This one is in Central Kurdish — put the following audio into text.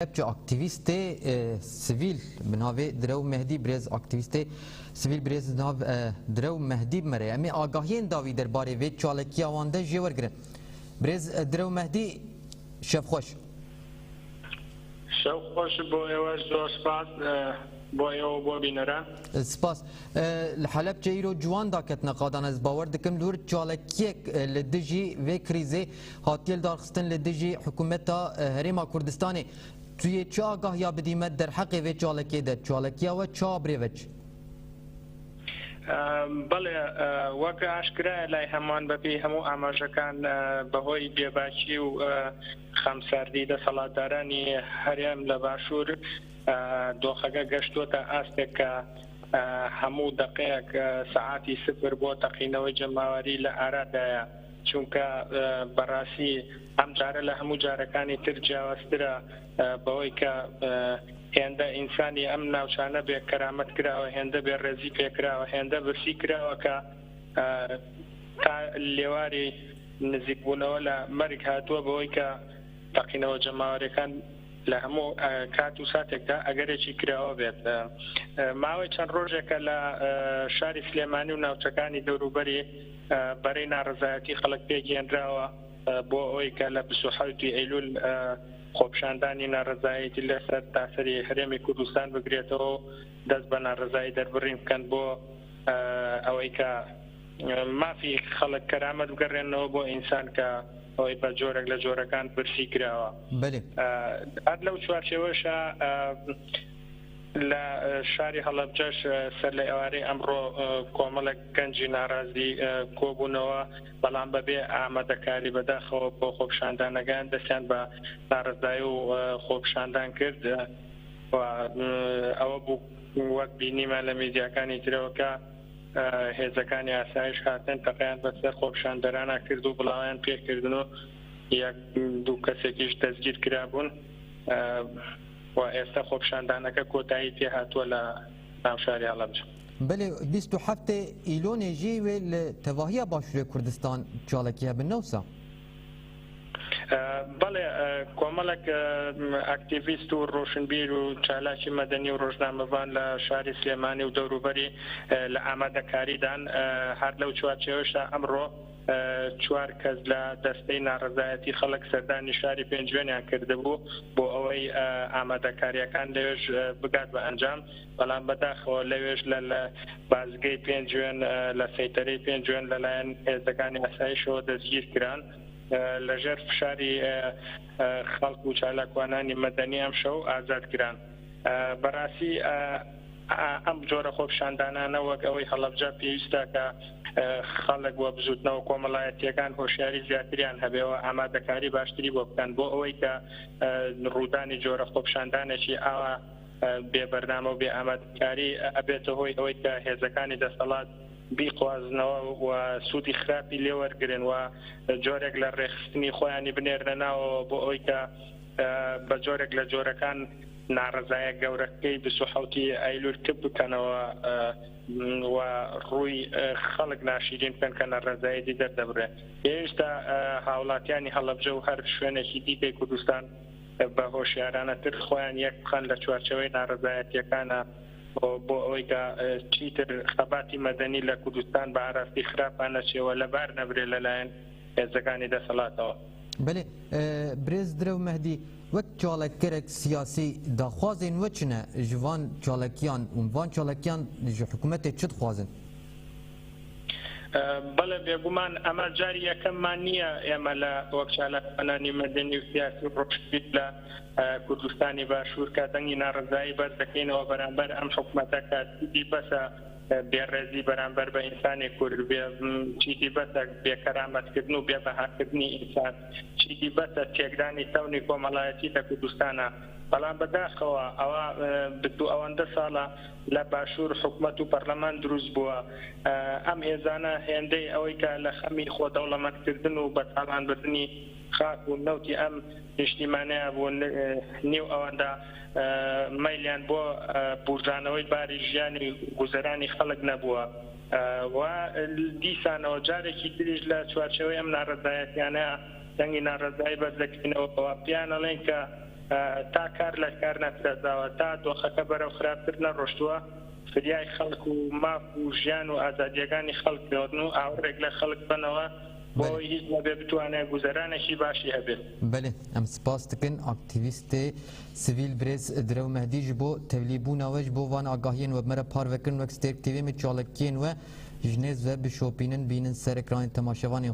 بچه اکتیویست سیویل بناوی درو مهدی برز اکتیویست سیویل برز ناو درو مهدی مره امی آگاهی داوی در باره وی چالکی آوانده جیور گرن برز درو مهدی شب خوش شب خوش بو ایواز دو سپاس بو ایو بو بینره سپاس الحلب جیرو جوان داکت نقادان از باور دکم دور چالکی لدجی و کریزه هاتیل دارخستن لدجی حکومت هریما کردستانی توی چه آگاه یا بدیمت در حق و چالکی در چالکی و چه بریوچ بله وەک ئاشکرا لای هەمووان بەپێی هەموو ئاماژەکان بەهۆی بێباکی و خەمساردی دەسەڵاتدارانی هەرێم لە باشوور دۆخەکە گەشتووەتە ئاستێک کە هەموو دقەیەک سەعاتی سفر بۆ تەقینەوەی جەماوەری لە ئارادایە چونکە بەڕاستی ئەم جارە لە هەموو جارەکانی تر جیاوازترە بەوەی کە هێندە ئینسانی ئەم ناوچانە بێ کەرامەت کراوە هێندە بێ ڕێزی پێکراوە هێندە برسی کراوە کە تا لێواری نزیکبوونەوە لە مەرگ هاتووە بەوەی کە تەقینەوە جەماوەریەکان لە هەموو کات و ساتێکدا ئەگەرێکی کراوە بێت ماوەی چەند ڕۆژێکە لە شاری سلێمانی و ناوچەکانی دەوروبەری بەرەی ناڕەزایەتی خەڵک پێگەێنراوە بۆ ئەوەی کە لە 27 ئەیلول خۆپشاندانی ناڕەزایەتی لەسەر تاسەری هەرێمی کوردستان بگرێتەوە دەست بە ناڕەزایی دەربڕین بکەن بۆ ئەوەی کە مافی خەڵک کەرامەت بگەڕێنەوە بۆ ئینسان کە ئەوەی بە جۆرێک لە جۆرەکان برسی کراوە هەر لەو چوارچێوەشە لە شاری هەڵەبجەش سەر لە ئێوارەی ئەمڕۆ کۆمەڵێک گەنجی ناڕازی کۆبوونەوە بەڵام بەبێ ئامادەکاری بەداخەوە بۆ خۆپشاندانەکان دەستیان بە ناڕزایی و خۆپشاندان کرد ئەوە بوو وەک بینیمە لە میدیاکانی ترەوەکە هێزەکانی ئاسایش هاتن تەقیان بەسەر خۆپشاندەرانە کرد و بڵاویان پێکردن و یەک دوو کەسێکیش دەستگیر کرابوون و ئێستا خۆپشاندانەکە کۆتایی پێ هاتووە لە ناوشاری هەڵەبجە بله 27 ئیلۆنێژی وێ لە تەواهیە باشووری کوردستان چالکیە بنەوسە بەڵێ کۆمەڵێک ئاکتیڤیست و ڕۆشنبیر و چالاکی مەدەنی و ڕۆژنامەوان لە شاری سلێمانی و دەوروبەری لە ئامادەکاریدان هەر لەو چوارچێوەشدا ئەمڕۆ چوار کەس لە دەستەی ناڕەزایەتی خەڵک سەردانی شاری پێنجوێنیان کردبوو بۆ ئەوەی ئامادەکاریەکان لەوێژ بگات بە ئەنجام بەڵام بەداخەوە لەوێژ لە بازگەی پێنجوێن لە سەیتەرەی پێنجوێن لەلایەن هێزەکانی ئاسایشەوە دەستگیر کران لەژێر فشاری خەڵک و چالاکوانانی مەدەنی ئەم شەو ئازاد کران بەڕاستی ئەم جۆرە خۆپشاندانانە وەک ئەوەی هەڵەبجە پێویستە کە خەڵک بۆ بزوتنەوە کۆمەڵایەتیەکان هۆشیاری زیاتریان هەبێەوە ئامادەکاری باشتری بۆ بکەن بۆ ئەوەی کە ڕوودانی جۆرە خۆپشاندانێکی ئاوا بێبەردامە و بێ ئامادەکاری ئەبێتە هۆی ئەوەی کە هێزەکانی دەسەڵات بیخوازنەوە و سوودی خراپی لێوەرگرن و جۆرێک لە ڕێخستنی خۆیانی بنێرنەناوە بۆ ئەوەی کە بە جۆرێک لە جۆرەکان ناڕەزایە گەورەکەی 27 ئایلول تب بکەنەوە و ڕووی خەڵک ناشرین بکەن کە ناڕەزایەتی دەردەبرێت هێشتا هاوڵاتیانی هەڵەبجە و هەر شوێنێکی دیکەی کوردستان بە هۆشیارانەتر خۆیان یەک بخەن لە چوارچەوەی ناڕەزایەتیەکانە بۆ ئەوەی کە چیتر خەباتی مەدەنی لە کوردستان بە ئاراستی خراپان نەچێەوە لەبار نەبرێت لەلایەن هێزەکانی دەسەڵاتەوە بله برێز درەو مەهدی وەک چالکەرێک سیاسی داخوازین وەچنە ژوان چالکیان عنوان چالکیان ji حکوومەتێ چ دخوازن بەڵێ بێگومان ئەمە جاری یەکەممان نییە ئێمە لە وەک چالاکوانانی مەدەنی و سیاسی ڕۆژبیت لە کوردستانی باشوور کە دەنگی ناڕەزایی بەرز دەکەینەوە بەرامبەر ئەم حکوومەتە کە چیتی بەسە بێڕێزی بەرامبەر بە ئینسانی کورد چیتی بەسە بێکەرامەتکردن و بێبەهاکردنی ئینسان چیتی بەسە تێکدانی تەونی کۆمەڵایەتی لە کوردستانە بەڵام بەداخەوە ئەوە بدوو ئەوەندە ساڵە لە باشوور حکوومەت و پەرلەمان دروست بووە ئەم هێزانە هێندەی ئەوەی کە لە خەمی خۆدەوڵەمەندکردن و بەتاڵانبردنی خاک و نەوتی ئەم نیشتیمانەیە بوو نێو ئەوەندا مەیلیان بۆ بورژانەوەی باری ژیانی گوزەرانی خەڵک نەبووە و دیسانەوە جارێکی تریش لە چوارچەوەی ئەم ناڕەزایەتیانە دەنگی ناڕەزایی بەردەکەینەوە پیانەڵێن کە تا کار لە کار نەفرەداوە تا دۆخەکە بەرەو خراپتر نەڕۆشتووە فریای خەڵک و ماف و ژیان و ئازادیەکانی خەڵک بێڵن و ئاوڕێک لە خەڵک بنەوە بۆی هیچ نەبێ بتوانێت گوزەرانێکی باشی هەبێت. بله ام سپاس دکن اکتیویست سیویل برز درو مهدی جبو تبلیبوناوه جبو وان آگاهین و بمره پار وکن وک ستیک تیوی می چالکین و جنیز و بشوپینن بینن سر اکران تماشاوانی